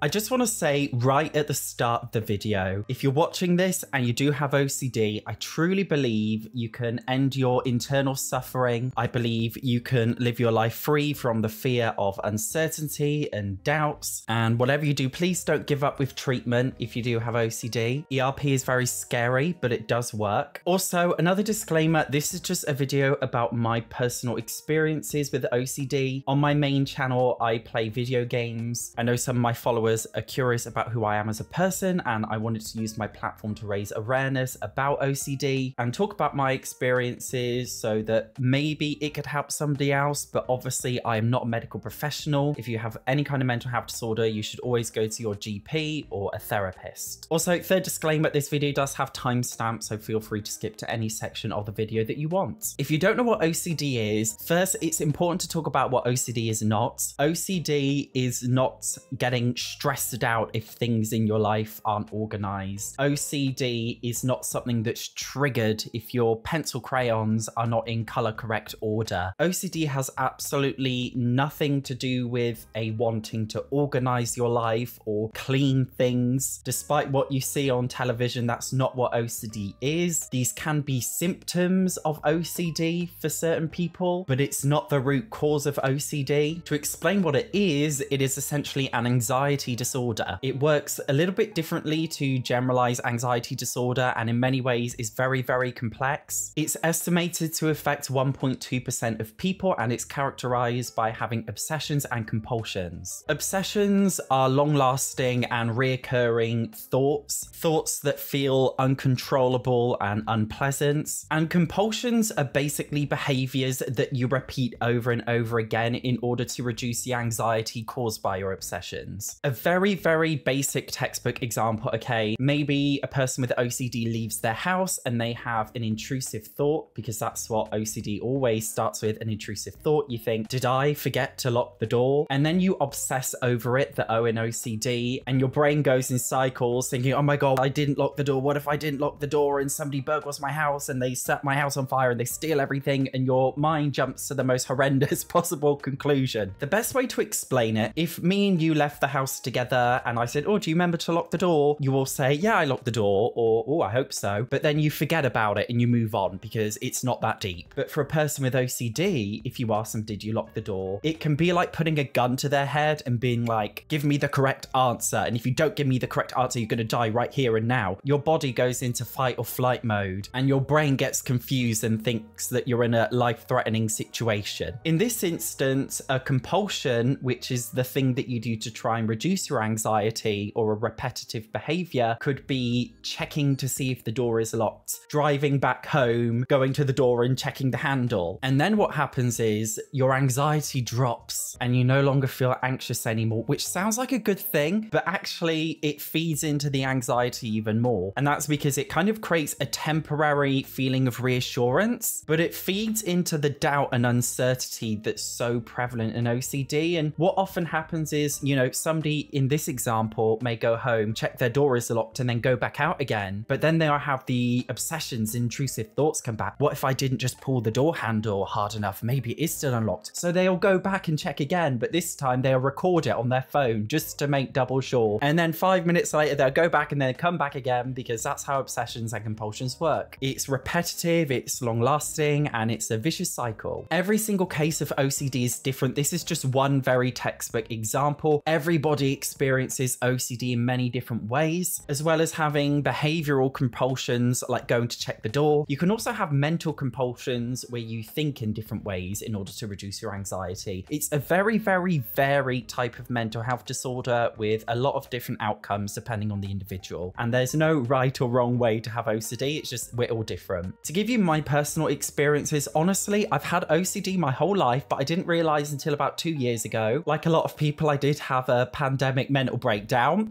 I just want to say right at the start of the video, if you're watching this and you do have OCD, I truly believe you can end your internal suffering. I believe you can live your life free from the fear of uncertainty and doubts. And whatever you do, please don't give up with treatment if you do have OCD. ERP is very scary, but it does work. Also, another disclaimer, this is just a video about my personal experiences with OCD. On my main channel, I play video games. I know some of my followers are curious about who I am as a person, and I wanted to use my platform to raise awareness about OCD and talk about my experiences so that maybe it could help somebody else. But obviously, I am not a medical professional. If you have any kind of mental health disorder, you should always go to your GP or a therapist. Also, third disclaimer, this video does have timestamps, so feel free to skip to any section of the video that you want. If you don't know what OCD is, first, it's important to talk about what OCD is not. OCD is not getting stressed out if things in your life aren't organized. OCD is not something that's triggered if your pencil crayons are not in color correct order. OCD has absolutely nothing to do with a wanting to organize your life or clean things. Despite what you see on television, that's not what OCD is. These can be symptoms of OCD for certain people, but it's not the root cause of OCD. To explain what it is essentially an anxiety disorder. It works a little bit differently to generalized anxiety disorder, and in many ways is very, very complex. It's estimated to affect 1.2% of people, and it's characterized by having obsessions and compulsions. Obsessions are long-lasting and reoccurring thoughts that feel uncontrollable and unpleasant. And compulsions are basically behaviors that you repeat over and over again in order to reduce the anxiety caused by your obsessions. A very, very basic textbook example, okay, maybe a person with OCD leaves their house and they have an intrusive thought, because that's what OCD always starts with, an intrusive thought. You think, did I forget to lock the door? And then you obsess over it, the O in OCD, and your brain goes in cycles thinking, oh my God, I didn't lock the door. What if I didn't lock the door and somebody burglars my house and they set my house on fire and they steal everything? And your mind jumps to the most horrendous possible conclusion. The best way to explain it, if me and you left the house together and I said, oh, do you remember to lock the door? You will say, yeah, I locked the door, or oh, I hope so. But then you forget about it and you move on because it's not that deep. But for a person with OCD, if you ask them, did you lock the door? It can be like putting a gun to their head and being like, give me the correct answer. And if you don't give me the correct answer, you're going to die right here and now. Your body goes into fight or flight mode and your brain gets confused and thinks that you're in a life-threatening situation. In this instance, a compulsion, which is the thing that you do to try and reduce your anxiety, or a repetitive behavior, could be checking to see if the door is locked, driving back home, going to the door and checking the handle. And then what happens is your anxiety drops and you no longer feel anxious anymore, which sounds like a good thing, but actually it feeds into the anxiety even more. And that's because it kind of creates a temporary feeling of reassurance, but it feeds into the doubt and uncertainty that's so prevalent in OCD. And what often happens is, you know, somebody in this example may go home, check their door is locked, and then go back out again. But then they'll have the obsessions, intrusive thoughts come back. What if I didn't just pull the door handle hard enough? Maybe it is still unlocked. So they'll go back and check again, but this time they'll record it on their phone just to make double sure. And then 5 minutes later, they'll go back and then come back again, because that's how obsessions and compulsions work. It's repetitive, it's long lasting, and it's a vicious cycle. Every single case of OCD is different. This is just one very textbook example. Everybody experiences OCD in many different ways, as well as having behavioral compulsions like going to check the door. You can also have mental compulsions where you think in different ways in order to reduce your anxiety. It's a very, very varied type of mental health disorder with a lot of different outcomes depending on the individual. And there's no right or wrong way to have OCD. It's just we're all different. To give you my personal experiences, honestly, I've had OCD my whole life, but I didn't realize until about 2 years ago. Like a lot of people, I did have a pandemic mental breakdown.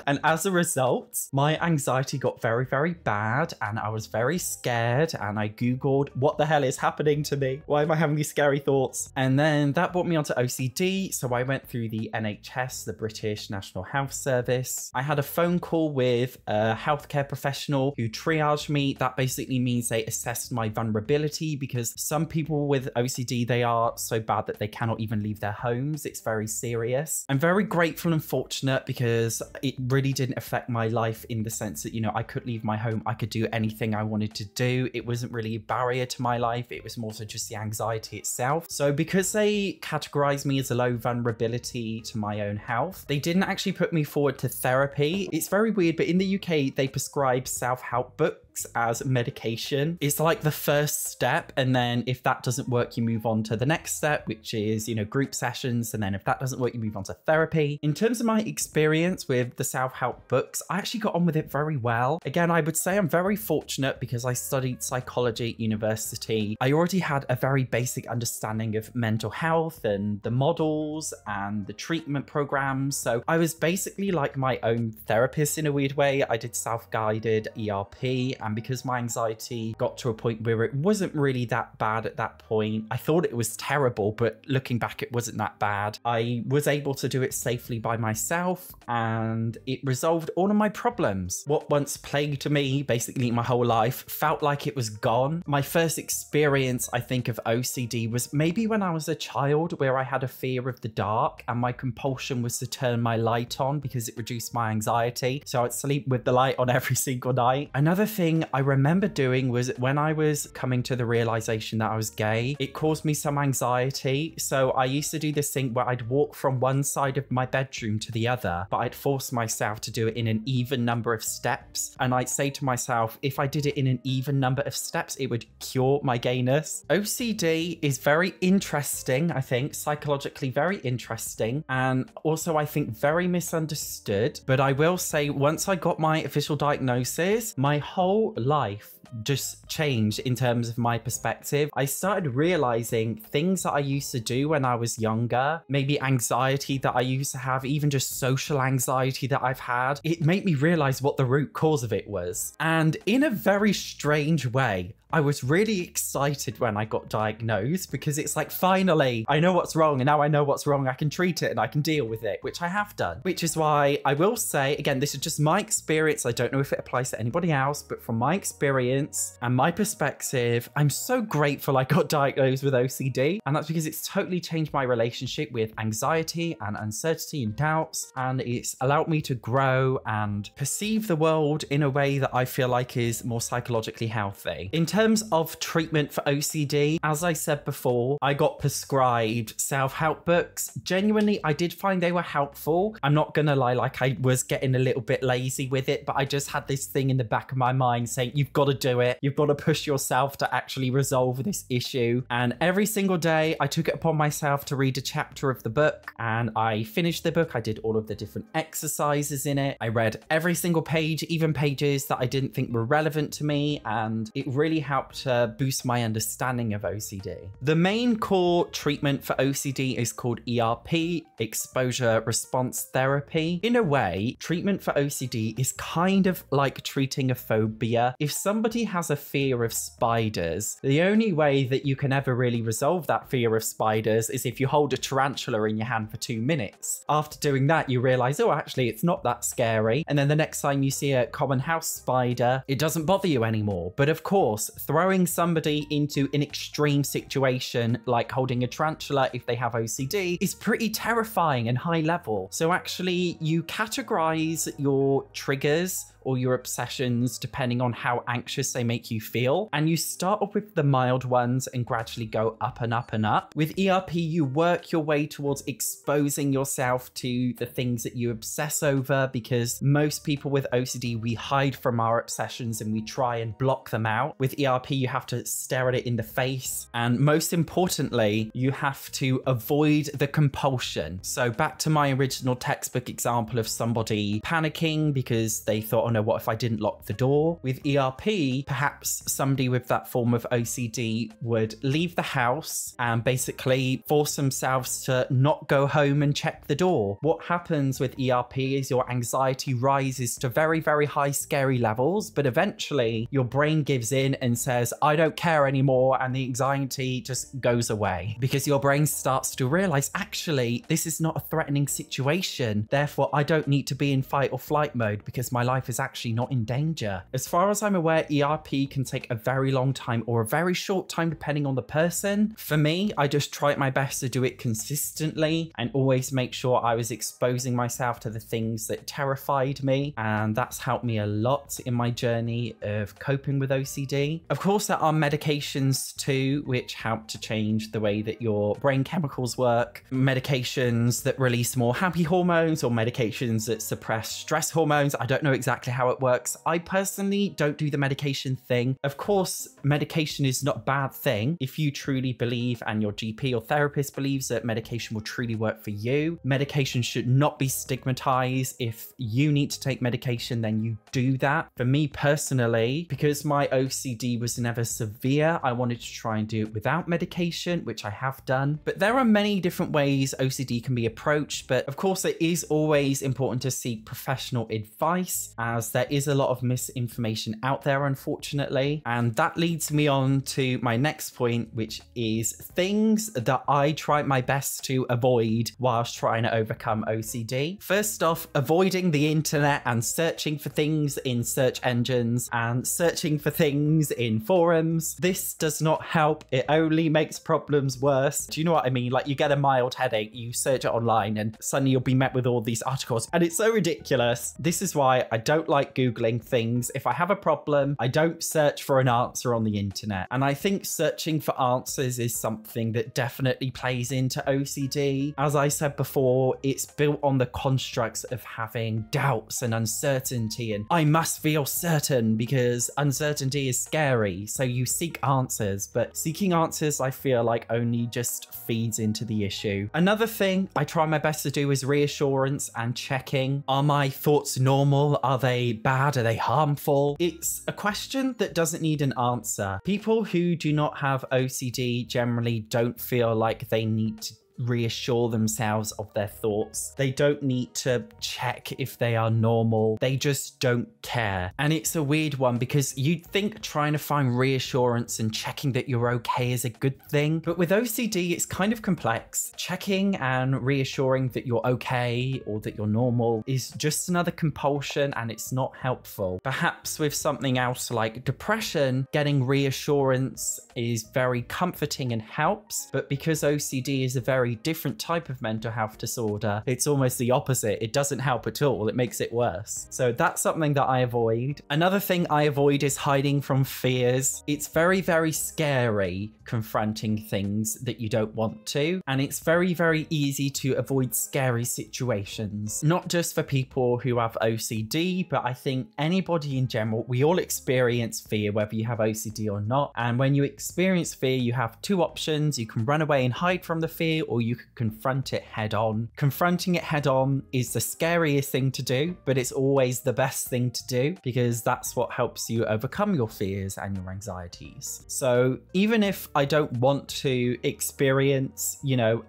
And as a result, my anxiety got very, very bad and I was very scared, and I Googled, what the hell is happening to me? Why am I having these scary thoughts? And then that brought me onto OCD. So I went through the NHS, the British National Health Service. I had a phone call with a healthcare professional who triaged me. That basically means they assessed my vulnerability, because some people with OCD, they are so bad that they cannot even leave their homes. It's very serious. I'm very grateful grateful and fortunate because it really didn't affect my life in the sense that, you know, I could leave my home, I could do anything I wanted to do. It wasn't really a barrier to my life. It was more so just the anxiety itself. So because they categorized me as a low vulnerability to my own health, they didn't actually put me forward to therapy. It's very weird, but in the UK, they prescribe self-help books as medication. It's like the first step, and then if that doesn't work, you move on to the next step, which is, you know, group sessions, and then if that doesn't work, you move on to therapy. In terms of my experience with the self-help books, I actually got on with it very well. Again, I would say I'm very fortunate because I studied psychology at university. I already had a very basic understanding of mental health and the models and the treatment programs, so I was basically like my own therapist in a weird way. I did self-guided ERP, and because my anxiety got to a point where it wasn't really that bad at that point, I thought it was terrible, but looking back, it wasn't that bad. I was able to do it safely by myself, and it resolved all of my problems. What once plagued me basically my whole life felt like it was gone. My first experience, I think, of OCD was maybe when I was a child, where I had a fear of the dark, and my compulsion was to turn my light on because it reduced my anxiety. So I'd sleep with the light on every single night. Another thing I remember doing was when I was coming to the realization that I was gay, it caused me some anxiety. So I used to do this thing where I'd walk from one side of my bedroom to the other, but I'd force myself to do it in an even number of steps. And I'd say to myself, if I did it in an even number of steps, it would cure my gayness. OCD is very interesting, I think, psychologically very interesting, and also I think very misunderstood. But I will say, once I got my official diagnosis, my whole life just changed in terms of my perspective. I started realizing things that I used to do when I was younger, maybe anxiety that I used to have, even just social anxiety that I've had. It made me realize what the root cause of it was. And in a very strange way, I was really excited when I got diagnosed, because it's like, finally, I know what's wrong, and now I know what's wrong, I can treat it and I can deal with it, which I have done. Which is why I will say, again, this is just my experience. I don't know if it applies to anybody else, but from my experience and my perspective, I'm so grateful I got diagnosed with OCD. And that's because it's totally changed my relationship with anxiety and uncertainty and doubts. And it's allowed me to grow and perceive the world in a way that I feel like is more psychologically healthy. In terms of treatment for OCD, as I said before, I got prescribed self-help books. Genuinely, I did find they were helpful. I'm not gonna lie, like, I was getting a little bit lazy with it, but I just had this thing in the back of my mind saying, you've got to do it. You've got to push yourself to actually resolve this issue. And every single day, I took it upon myself to read a chapter of the book, and I finished the book. I did all of the different exercises in it. I read every single page, even pages that I didn't think were relevant to me, and it really helped boost my understanding of OCD. The main core treatment for OCD is called ERP, exposure response therapy. In a way, treatment for OCD is kind of like treating a phobia. If somebody has a fear of spiders, the only way that you can ever really resolve that fear of spiders is if you hold a tarantula in your hand for 2 minutes. After doing that, you realize, oh, actually, it's not that scary. And then the next time you see a common house spider, it doesn't bother you anymore. But of course, throwing somebody into an extreme situation like holding a tarantula if they have OCD is pretty terrifying and high level. So actually, you categorize your triggers or your obsessions depending on how anxious they make you feel. And you start off with the mild ones and gradually go up and up and up. With ERP, you work your way towards exposing yourself to the things that you obsess over, because most people with OCD, we hide from our obsessions and we try and block them out. With ERP, you have to stare at it in the face. And most importantly, you have to avoid the compulsion. So back to my original textbook example of somebody panicking because they thought, oh no, what if I didn't lock the door? With ERP, perhaps somebody with that form of OCD would leave the house and basically force themselves to not go home and check the door. What happens with ERP is your anxiety rises to very, very high scary levels, but eventually your brain gives in and says, I don't care anymore, and the anxiety just goes away because your brain starts to realize, actually, this is not a threatening situation, therefore I don't need to be in fight or flight mode because my life is actually not in danger. As far as I'm aware, ERP can take a very long time or a very short time depending on the person. For me, I just tried my best to do it consistently and always make sure I was exposing myself to the things that terrified me, and that's helped me a lot in my journey of coping with OCD. Of course, there are medications too, which help to change the way that your brain chemicals work. Medications that release more happy hormones or medications that suppress stress hormones. I don't know exactly how it works. I personally don't do the medication thing. Of course, medication is not a bad thing if you truly believe and your GP or therapist believes that medication will truly work for you. Medication should not be stigmatized. If you need to take medication, then you do that. For me personally, because my OCD was never severe, I wanted to try and do it without medication, which I have done. But there are many different ways OCD can be approached. But of course, it is always important to seek professional advice, as there is a lot of misinformation out there, unfortunately. And that leads me on to my next point, which is things that I try my best to avoid whilst trying to overcome OCD. First off, avoiding the internet and searching for things in search engines and searching for things in forums. This does not help. It only makes problems worse. Do you know what I mean? Like, you get a mild headache, you search it online, and suddenly you'll be met with all these articles, and it's so ridiculous. This is why I don't like Googling things. If I have a problem, I don't search for an answer on the internet. And I think searching for answers is something that definitely plays into OCD. As I said before, it's built on the constructs of having doubts and uncertainty, and I must feel certain because uncertainty is scary. So you seek answers, but seeking answers, I feel like, only just feeds into the issue. Another thing I try my best to do is reassurance and checking. Are my thoughts normal? Are they bad? Are they harmful? It's a question that doesn't need an answer. People who do not have OCD generally don't feel like they need to reassure themselves of their thoughts. They don't need to check if they are normal. They just don't care. And it's a weird one because you'd think trying to find reassurance and checking that you're okay is a good thing. But with OCD, it's kind of complex. Checking and reassuring that you're okay or that you're normal is just another compulsion, and it's not helpful. Perhaps with something else like depression, getting reassurance is very comforting and helps. But because OCD is a very different type of mental health disorder, it's almost the opposite. It doesn't help at all. It makes it worse. So that's something that I avoid. Another thing I avoid is hiding from fears. It's very, very scary confronting things that you don't want to. And it's very, very easy to avoid scary situations. Not just for people who have OCD, but I think anybody in general. We all experience fear, whether you have OCD or not. And when you experience fear, you have two options. You can run away and hide from the fear, or you can confront it head on. Confronting it head on is the scariest thing to do, but it's always the best thing to do because that's what helps you overcome your fears and your anxieties. So even if I don't want to experience,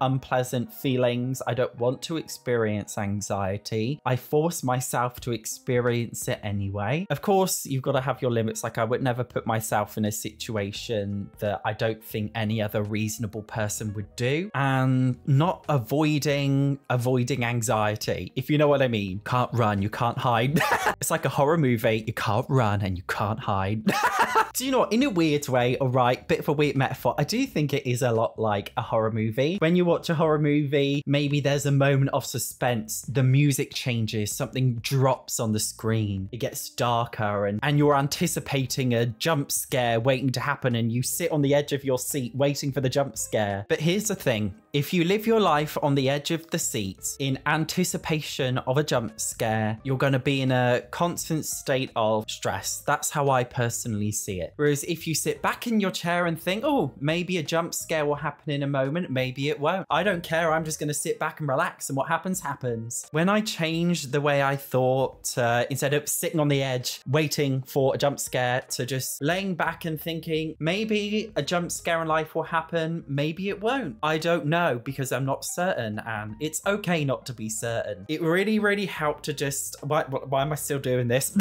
unpleasant feelings, I don't want to experience anxiety, I force myself to experience it anyway. Of course, you've got to have your limits. Like, I would never put myself in a situation that I don't think any other reasonable person would do. And not avoiding anxiety, if you know what I mean. Can't run, you can't hide. It's like a horror movie. You can't run and you can't hide. Do you know what? In a weird way, all right, bit of a weird metaphor, I do think it is a lot like a horror movie. When you watch a horror movie, maybe there's a moment of suspense, the music changes, something drops on the screen, it gets darker, and you're anticipating a jump scare waiting to happen, and you sit on the edge of your seat waiting for the jump scare. But here's the thing. If you live your life on the edge of the seat in anticipation of a jump scare, you're going to be in a constant state of stress. That's how I personally see it. Whereas if you sit back in your chair and think, oh, maybe a jump scare will happen in a moment, maybe it won't. I don't care. I'm just going to sit back and relax, and what happens, happens. When I changed the way I thought, instead of sitting on the edge waiting for a jump scare, to just laying back and thinking, maybe a jump scare in life will happen, maybe it won't. I don't know, because I'm not certain, and it's okay not to be certain. It really, really helped to just, why am I still doing this?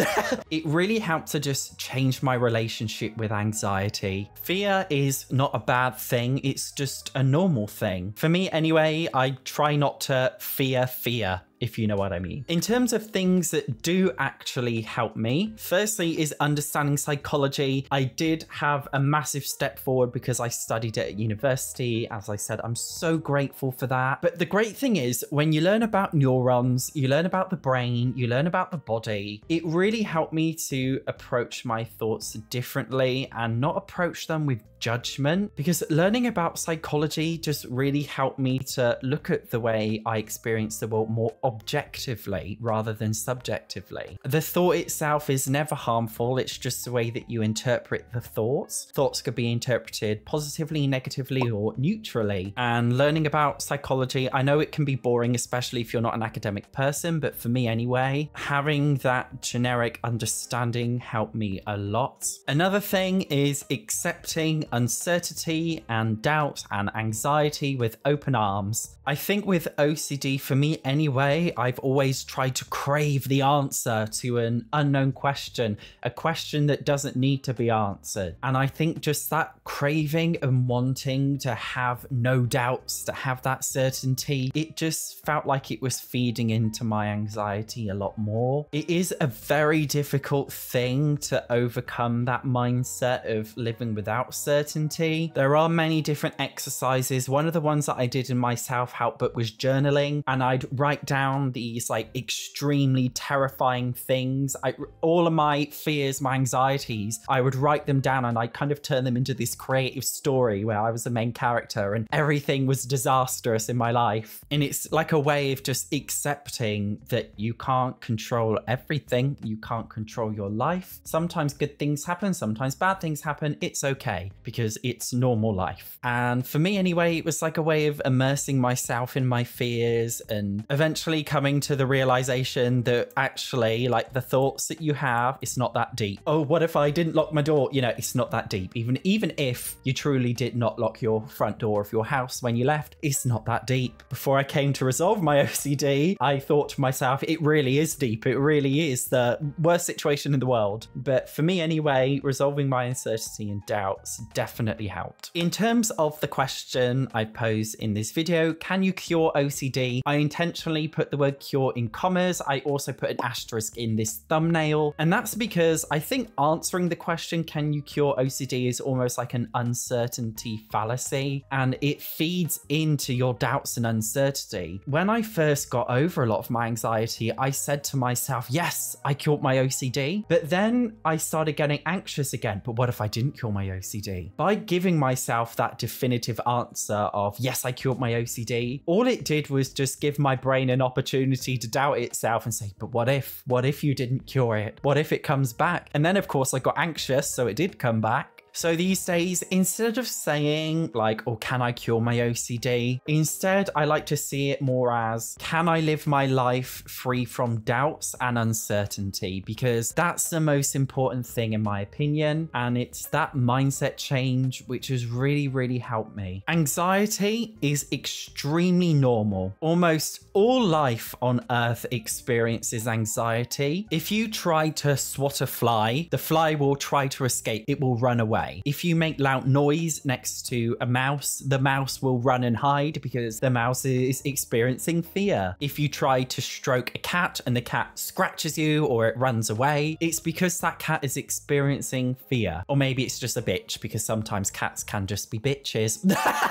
It really helped to just change my relationship with anxiety. Fear is not a bad thing. It's just a normal thing. For me anyway, I try not to fear fear, if you know what I mean. In terms of things that do actually help me, firstly is understanding psychology. I did have a massive step forward because I studied it at university. As I said, I'm so grateful for that. But the great thing is when you learn about neurons, you learn about the brain, you learn about the body, it really helped me to approach my thoughts differently and not approach them with judgment, because learning about psychology just really helped me to look at the way I experience the world more objectively rather than subjectively. The thought itself is never harmful, it's just the way that you interpret the thoughts. Thoughts could be interpreted positively, negatively, or neutrally. And learning about psychology, I know it can be boring, especially if you're not an academic person, but for me anyway, having that generic understanding helped me a lot. Another thing is accepting uncertainty and doubt and anxiety with open arms. I think with OCD, for me anyway, I've always tried to crave the answer to an unknown question, a question that doesn't need to be answered. And I think just that craving and wanting to have no doubts, to have that certainty, it just felt like it was feeding into my anxiety a lot more. It is a very difficult thing to overcome that mindset of living without certainty. There are many different exercises. One of the ones that I did in my self-help book was journaling, and I'd write down these like extremely terrifying things. All of my fears, my anxieties, I would write them down and I'd kind of turn them into this creative story where I was the main character and everything was disastrous in my life. And it's like a way of just accepting that you can't control everything. You can't control your life. Sometimes good things happen, sometimes bad things happen. It's okay because it's normal life. And for me anyway, it was like a way of immersing myself in my fears and eventually coming to the realization that actually, like, the thoughts that you have, it's not that deep. Oh, what if I didn't lock my door? You know, it's not that deep. Even if you truly did not lock your front door of your house when you left, it's not that deep. Before I came to resolve my OCD, I thought to myself, it really is deep. It really is the worst situation in the world. But for me anyway, resolving my uncertainty and doubts definitely helped. In terms of the question I posed in this video, can you cure OCD? I intentionally put the word cure in commas. I also put an asterisk in this thumbnail, and that's because I think answering the question, can you cure OCD, is almost like an uncertainty fallacy, and it feeds into your doubts and uncertainty. When I first got over a lot of my anxiety, I said to myself, yes, I cured my OCD, but then I started getting anxious again. But what if I didn't cure my OCD? By giving myself that definitive answer of, yes, I cured my OCD, all it did was just give my brain an opportunity to doubt itself and say, but what if? What if you didn't cure it? What if it comes back? And then of course I got anxious, so it did come back. So these days, instead of saying like, oh, can I cure my OCD? Instead, I like to see it more as, can I live my life free from doubts and uncertainty? Because that's the most important thing in my opinion. And it's that mindset change which has really, really helped me. Anxiety is extremely normal. Almost all life on Earth experiences anxiety. If you try to swat a fly, the fly will try to escape. It will run away. If you make loud noise next to a mouse, the mouse will run and hide because the mouse is experiencing fear. If you try to stroke a cat and the cat scratches you or it runs away, it's because that cat is experiencing fear. Or maybe it's just a bitch, because sometimes cats can just be bitches.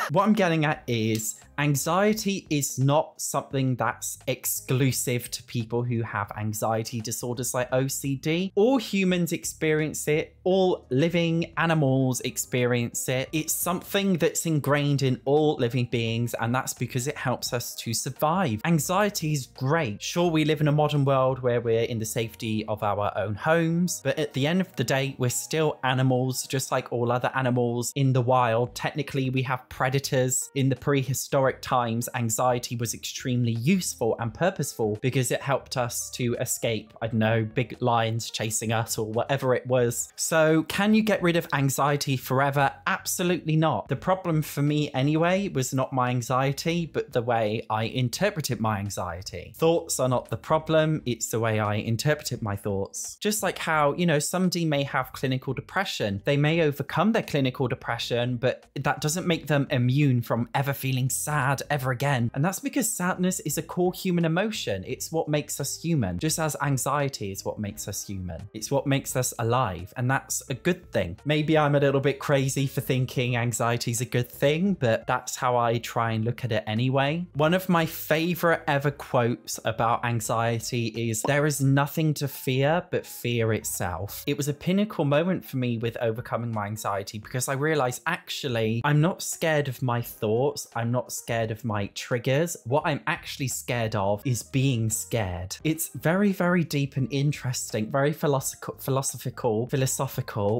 What I'm getting at is anxiety is not something that's exclusive to people who have anxiety disorders like OCD. All humans experience it. All living animals experience it. It's something that's ingrained in all living beings, and that's because it helps us to survive. Anxiety is great. Sure, we live in a modern world where we're in the safety of our own homes, but at the end of the day, we're still animals, just like all other animals in the wild. Technically, we have predators. In the prehistoric times, anxiety was extremely useful and purposeful because it helped us to escape, I don't know, big lions chasing us or whatever it was. So can you get rid of anxiety anxiety forever? Absolutely not. The problem for me anyway was not my anxiety, but the way I interpreted my anxiety. Thoughts are not the problem, it's the way I interpreted my thoughts. Just like how, you know, somebody may have clinical depression. They may overcome their clinical depression, but that doesn't make them immune from ever feeling sad ever again. And that's because sadness is a core human emotion. It's what makes us human, just as anxiety is what makes us human. It's what makes us alive, and that's a good thing. Maybe I'm a little bit crazy for thinking anxiety is a good thing, but that's how I try and look at it anyway. One of my favorite ever quotes about anxiety is, "There is nothing to fear but fear itself." It was a pinnacle moment for me with overcoming my anxiety, because I realized actually I'm not scared of my thoughts. I'm not scared of my triggers. What I'm actually scared of is being scared. It's very, very deep and interesting, very philosophical,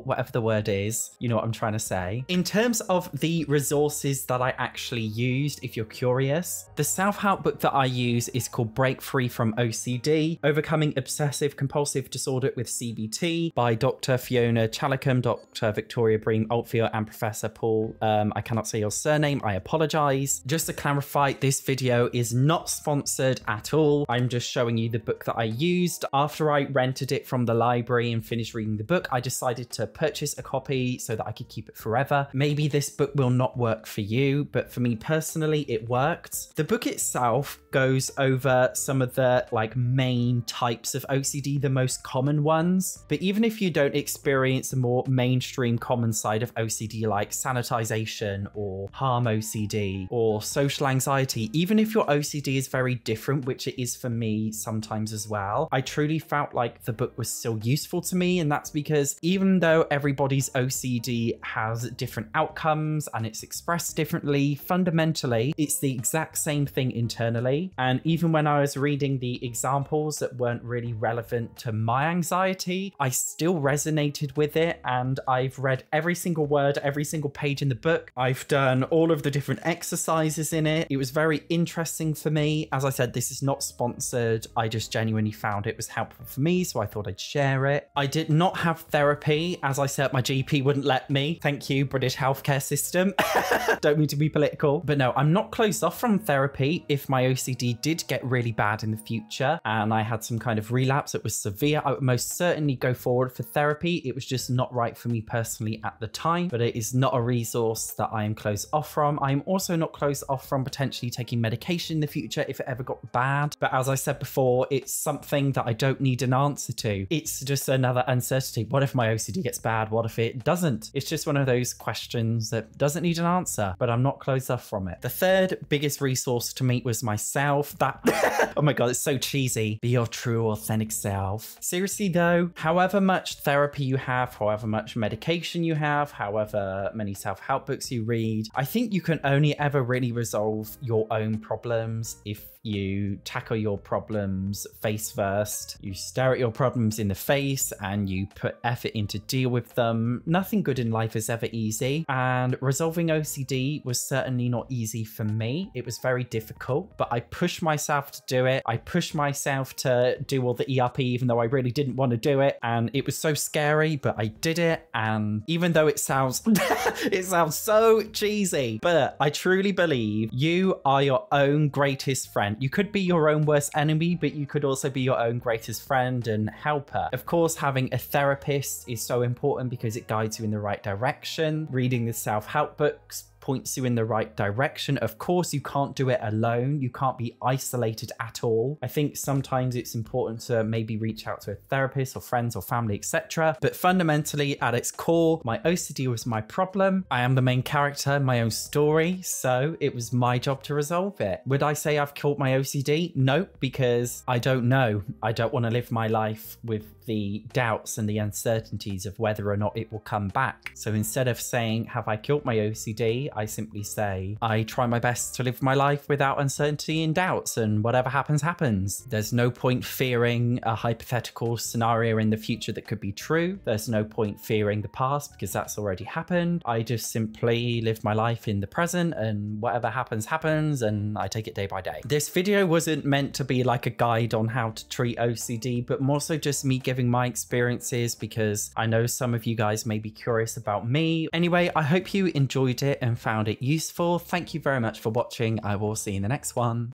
whatever the word is. You know what I'm trying to say. In terms of the resources that I actually used, if you're curious, the self-help book that I use is called Break Free from OCD, Overcoming Obsessive Compulsive Disorder with CBT by Dr. Fiona Chalicum, Dr. Victoria Bream Altfield, and Professor Paul. I cannot say your surname, I apologize. Just to clarify, this video is not sponsored at all. I'm just showing you the book that I used. After I rented it from the library and finished reading the book, I decided to purchase a copy so that I could keep it forever. Maybe this book will not work for you, but for me personally, it worked. The book itself goes over some of the main types of OCD, the most common ones. But even if you don't experience the more mainstream common side of OCD like sanitization or harm OCD or social anxiety, even if your OCD is very different, which it is for me sometimes as well, I truly felt like the book was still useful to me. And that's because even though everybody's OCD has different outcomes and it's expressed differently, fundamentally, it's the exact same thing internally. And even when I was reading the examples that weren't really relevant to my anxiety, I still resonated with it. And I've read every single word, every single page in the book. I've done all of the different exercises in it. It was very interesting for me. As I said, this is not sponsored. I just genuinely found it was helpful for me, so I thought I'd share it. I did not have therapy. As I said, my GP wouldn't let me. Thank you, British healthcare system. Don't mean to be political, but no, I'm not closed off from therapy. If my OCD did get really bad in the future and I had some kind of relapse that was severe, I would most certainly go forward for therapy. It was just not right for me personally at the time, but it is not a resource that I am closed off from. I'm also not closed off from potentially taking medication in the future if it ever got bad. But as I said before, it's something that I don't need an answer to. It's just another uncertainty. What if my OCD gets bad? What if it doesn't? It's just one of those questions that doesn't need an answer, but I'm not closed off from it. The third biggest resource to me was myself. That, oh my God, it's so cheesy. Be your true, authentic self. Seriously though, however much therapy you have, however much medication you have, however many self-help books you read, I think you can only ever really resolve your own problems if you tackle your problems face first. You stare at your problems in the face and you put effort in to deal with them. Nothing good in life is ever easy, and resolving OCD was certainly not easy for me. It was very difficult, but I pushed myself to do it. I pushed myself to do all the ERP even though I really didn't want to do it, and it was so scary, but I did it. And even though it sounds it sounds so cheesy, but I truly believe you are your own greatest friend. You could be your own worst enemy, but you could also be your own greatest friend and helper. Of course, having a therapist is so important because it guides you in the right direction. Reading the self-help books points you in the right direction. Of course, you can't do it alone. You can't be isolated at all. I think sometimes it's important to maybe reach out to a therapist or friends or family, etc. But fundamentally, at its core, my OCD was my problem. I am the main character in my own story, so it was my job to resolve it. Would I say I've killed my OCD? Nope, because I don't know. I don't want to live my life with the doubts and the uncertainties of whether or not it will come back. So instead of saying, have I killed my OCD? I simply say, I try my best to live my life without uncertainty and doubts, and whatever happens, happens. There's no point fearing a hypothetical scenario in the future that could be true. There's no point fearing the past because that's already happened. I just simply live my life in the present, and whatever happens, happens, and I take it day by day. This video wasn't meant to be like a guide on how to treat OCD, but more so just me giving my experiences because I know some of you guys may be curious about me. Anyway, I hope you enjoyed it and found it useful. Thank you very much for watching. I will see you in the next one.